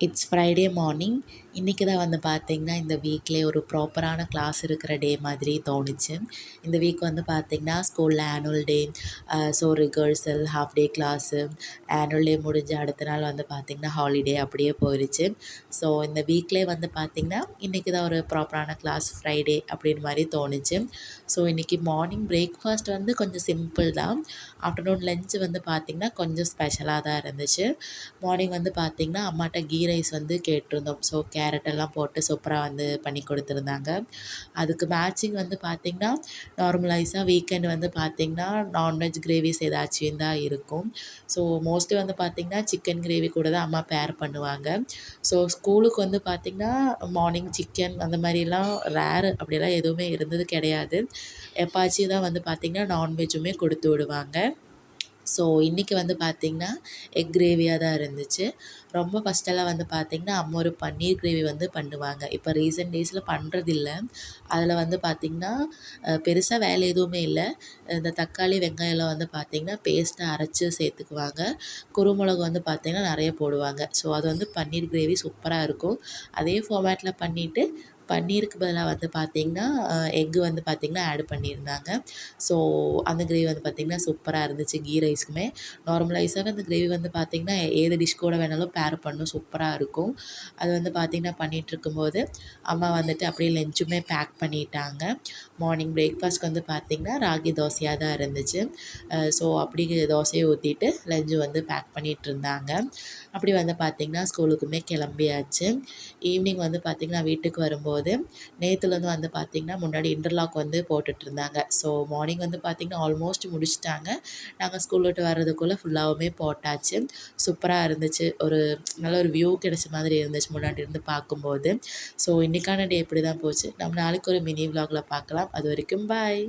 It's Friday morning. இன்றைக்கி தான் வந்து பார்த்திங்கன்னா இந்த வீக்லேயே ஒரு ப்ராப்பரான கிளாஸ் இருக்கிற டே மாதிரி தோணுச்சு. இந்த வீக் வந்து பார்த்திங்கன்னா ஸ்கூலில் annual day, so rehearsal, half day class, annual day முடிஞ்ச அடுத்த நாள் வந்து பார்த்திங்கன்னா ஹாலிடே அப்படியே போயிடுச்சு. ஸோ இந்த வீக்லேயே வந்து பார்த்திங்கன்னா இன்றைக்கி தான் ஒரு ப்ராப்பரான கிளாஸ் ஃப்ரைடே அப்படின்னு மாதிரி தோணுச்சு. ஸோ இன்றைக்கி மார்னிங் பிரேக்ஃபாஸ்ட் வந்து கொஞ்சம் சிம்பிள் தான். ஆஃப்டர்நூன் லஞ்ச் வந்து பார்த்திங்கன்னா கொஞ்சம் ஸ்பெஷலாக தான் இருந்துச்சு. மார்னிங் வந்து பார்த்திங்கன்னா அம்மாட்ட கீ ரைஸ் வந்து கேட்டிருந்தோம். ஸோ கேரட்டெல்லாம் போட்டு சூப்பராக வந்து பண்ணி கொடுத்துருந்தாங்க. அதுக்கு மேட்சிங் வந்து பார்த்திங்கன்னா நார்மலைஸாக வீக்கெண்ட் வந்து பார்த்திங்கன்னா நான்வெஜ் கிரேவிஸ் ஏதாச்சும் தான் இருக்கும். ஸோ மோஸ்ட்லி வந்து பார்த்திங்கன்னா சிக்கன் கிரேவி கூட தான் அம்மா பேர் பண்ணுவாங்க. ஸோ ஸ்கூலுக்கு வந்து பார்த்திங்கன்னா மார்னிங் சிக்கன் அந்த மாதிரிலாம் ரேரு, அப்படியெல்லாம் எதுவுமே இருந்தது கிடையாது. எப்பாச்சும் தான் வந்து பார்த்திங்கன்னா நான்வெஜ்ஜுமே கொடுத்து விடுவாங்க. ஸோ இன்றைக்கி வந்து பார்த்திங்கன்னா எக் கிரேவியாக தான் இருந்துச்சு. ரொம்ப ஃபஸ்ட்டெல்லாம் வந்து பார்த்திங்கன்னா அம்மா ஒரு பன்னீர் கிரேவி வந்து பண்ணுவாங்க. இப்போ ரீசெண்ட் டேஸில் பண்ணுறதில்ல. அதில் வந்து பார்த்திங்கன்னா பெருசாக வேலை எதுவுமே இல்லை. இந்த தக்காளி வெங்காயம்லாம் வந்து பார்த்திங்கன்னா பேஸ்ட்டாக அரைச்சி சேர்த்துக்குவாங்க. குருமிளகு வந்து பார்த்திங்கன்னா நிறைய போடுவாங்க. ஸோ அது வந்து பன்னீர் கிரேவி சூப்பராக இருக்கும். அதே ஃபார்மேட்டில் பண்ணிவிட்டு பன்னீருக்கு பதிலாக வந்து பார்த்திங்கன்னா எக்கு வந்து பார்த்திங்கன்னா ஆட் பண்ணியிருந்தாங்க. ஸோ அந்த கிரேவி வந்து பார்த்திங்கன்னா சூப்பராக இருந்துச்சு. கீ ரைஸுக்குமே நார்மலைஸாகவே அந்த கிரேவி வந்து பார்த்திங்கன்னா ஏது டிஷ் கூட வேணாலும் பேர் பண்ணும், சூப்பராக இருக்கும். அது வந்து பார்த்திங்கன்னா பண்ணிகிட்ருக்கும்போது அம்மா வந்துட்டு அப்படியே லஞ்சுமே பேக் பண்ணிட்டாங்க. மார்னிங் பிரேக்ஃபாஸ்ட்க்கு வந்து பார்த்திங்கன்னா ராகி தோசையாக தான் இருந்துச்சு. ஸோ அப்படி தோசையை ஊற்றிட்டு லஞ்சு வந்து பேக் பண்ணிகிட்ருந்தாங்க. அப்படி வந்து பார்த்திங்கன்னா ஸ்கூலுக்குமே கிளம்பியாச்சு. ஈவினிங் வந்து பார்த்திங்கன்னா வீட்டுக்கு வரும்போது நேற்றுலேருந்து வந்து பார்த்திங்கன்னா முன்னாடி இன்டர்லாக் வந்து போட்டுட்ருந்தாங்க. ஸோ மார்னிங் வந்து பார்த்திங்கன்னா ஆல்மோஸ்ட் முடிச்சுட்டாங்க. நாங்கள் ஸ்கூல் விட்டு வர்றதுக்குள்ளே ஃபுல்லாகவுமே போட்டாச்சு. சூப்பராக இருந்துச்சு. ஒரு நல்ல ஒரு வியூ கிடைச்ச மாதிரி இருந்துச்சு முன்னாடி இருந்து பார்க்கும்போது. ஸோ இன்றைக்கான டே இப்படி தான் போச்சு. நம்ம நாளைக்கு ஒரு மினி விலாகில் பார்க்கலாம். அது வரைக்கும் பாய்.